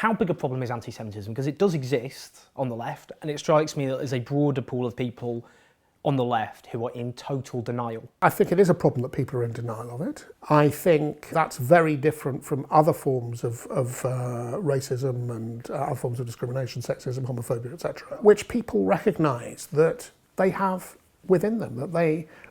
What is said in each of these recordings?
How big a problem is anti-Semitism? Because it does exist on the left, and it strikes me that there's a broader pool of people on the left who are in total denial. I think it is a problem that people are in denial of it. I think that's very different from other forms of racism and other forms of discrimination, sexism, homophobia, etc., which people recognise that they have within them, that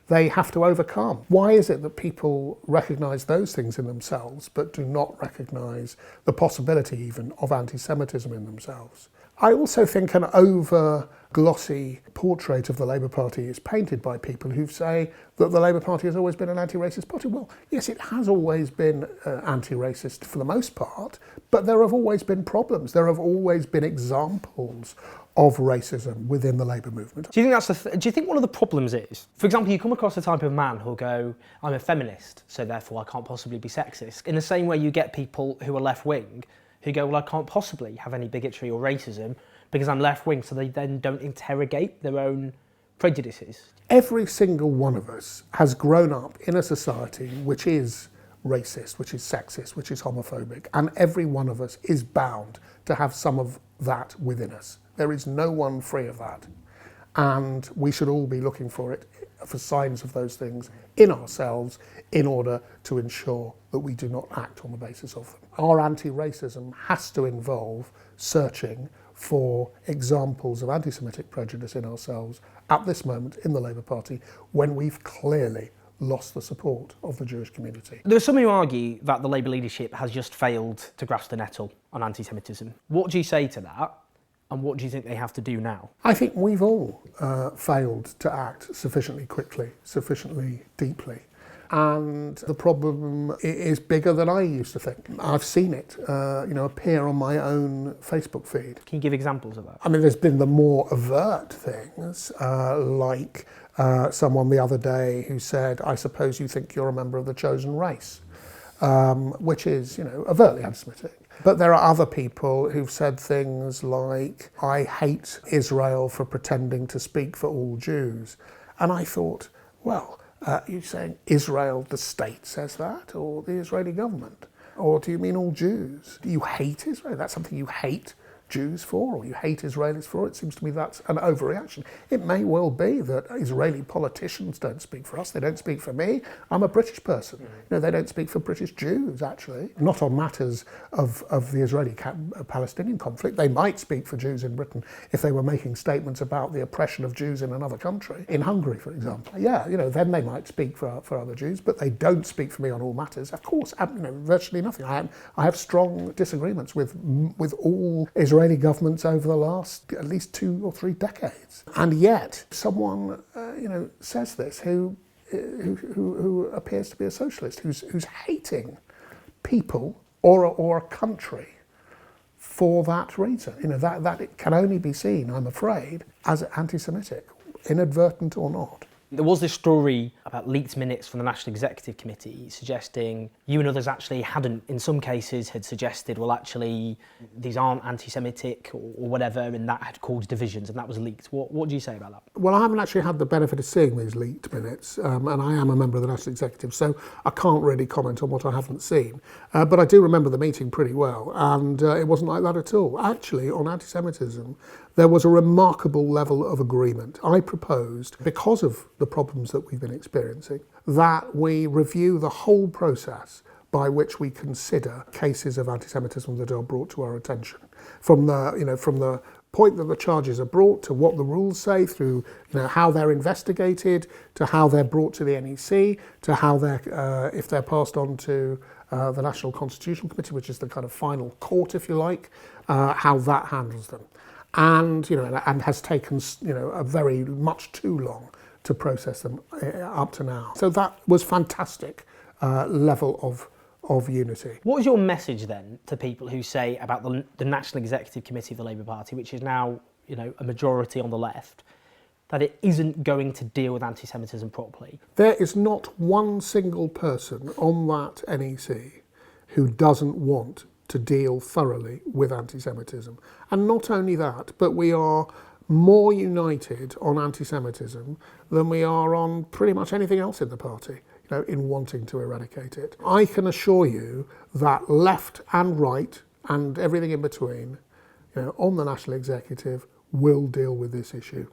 they have to overcome. Why is it that people recognise those things in themselves but do not recognise the possibility even of anti-Semitism in themselves? I also think an over-glossy portrait of the Labour Party is painted by people who say that the Labour Party has always been an anti-racist party. Well, yes, it has always been anti-racist for the most part, but there have always been problems. There have always been examples of racism within the Labour movement. Do you think do you think one of the problems is, for example, you come across the type of man who'll go, I'm a feminist, so therefore I can't possibly be sexist. In the same way you get people who are left-wing who go, well, I can't possibly have any bigotry or racism because I'm left-wing, so they then don't interrogate their own prejudices. Every single one of us has grown up in a society which is racist, which is sexist, which is homophobic, and every one of us is bound to have some of that within us. There is no one free of that. And we should all be looking for signs of those things in ourselves in order to ensure that we do not act on the basis of them. Our anti-racism has to involve searching for examples of anti-Semitic prejudice in ourselves at this moment in the Labour Party when we've clearly lost the support of the Jewish community. There are some who argue that the Labour leadership has just failed to grasp the nettle on anti-Semitism. What do you say to that? And what do you think they have to do now? I think we've all failed to act sufficiently quickly, sufficiently deeply. And the problem is bigger than I used to think. I've seen it appear on my own Facebook feed. Can you give examples of that? I mean, there's been the more overt things, like someone the other day who said, I suppose you think you're a member of the chosen race, which is, overtly anti-Semitic. But there are other people who've said things like, I hate Israel for pretending to speak for all Jews. And I thought, well, you're saying Israel, the state, says that, or the Israeli government? Or do you mean all Jews? Do you hate Israel? That's something you hate Jews for, or you hate Israelis for? It seems to me that's an overreaction. It may well be that Israeli politicians don't speak for us, they don't speak for me. I'm a British person. They don't speak for British Jews, actually. Not on matters of the Israeli-Palestinian conflict. They might speak for Jews in Britain if they were making statements about the oppression of Jews in another country, in Hungary, for example. Yeah, then they might speak for other Jews, but they don't speak for me on all matters. Of course, virtually nothing. I have strong disagreements with all Israeli governments over the last at least 2 or 3 decades. And yet, someone, says this who appears to be a socialist, who's hating people or a country for that reason. That it can only be seen, I'm afraid, as anti-Semitic, inadvertent or not. There was this story about leaked minutes from the National Executive Committee suggesting you and others actually hadn't, in some cases, had suggested, well, actually, these aren't anti-Semitic or whatever, and that had caused divisions, and that was leaked. What do you say about that? Well, I haven't actually had the benefit of seeing these leaked minutes, and I am a member of the National Executive, so I can't really comment on what I haven't seen. But I do remember the meeting pretty well, and it wasn't like that at all. Actually, on anti-Semitism, there was a remarkable level of agreement. I proposed, because of the problems that we've been experiencing, that we review the whole process by which we consider cases of anti-Semitism that are brought to our attention. From the point that the charges are brought to what the rules say, through how they're investigated, to how they're brought to the NEC, to how they're, if they're passed on to the National Constitutional Committee, which is the kind of final court, if you like, how that handles them. And has taken a very much too long to process them up to now. So that was fantastic level of unity. What is your message then to people who say about the National Executive Committee of the Labour Party, which is now a majority on the left, that it isn't going to deal with anti-Semitism properly? There is not one single person on that NEC who doesn't want to deal thoroughly with anti-Semitism. And not only that, but we are more united on anti-Semitism than we are on pretty much anything else in the party, in wanting to eradicate it. I can assure you that left and right and everything in between, on the national executive will deal with this issue.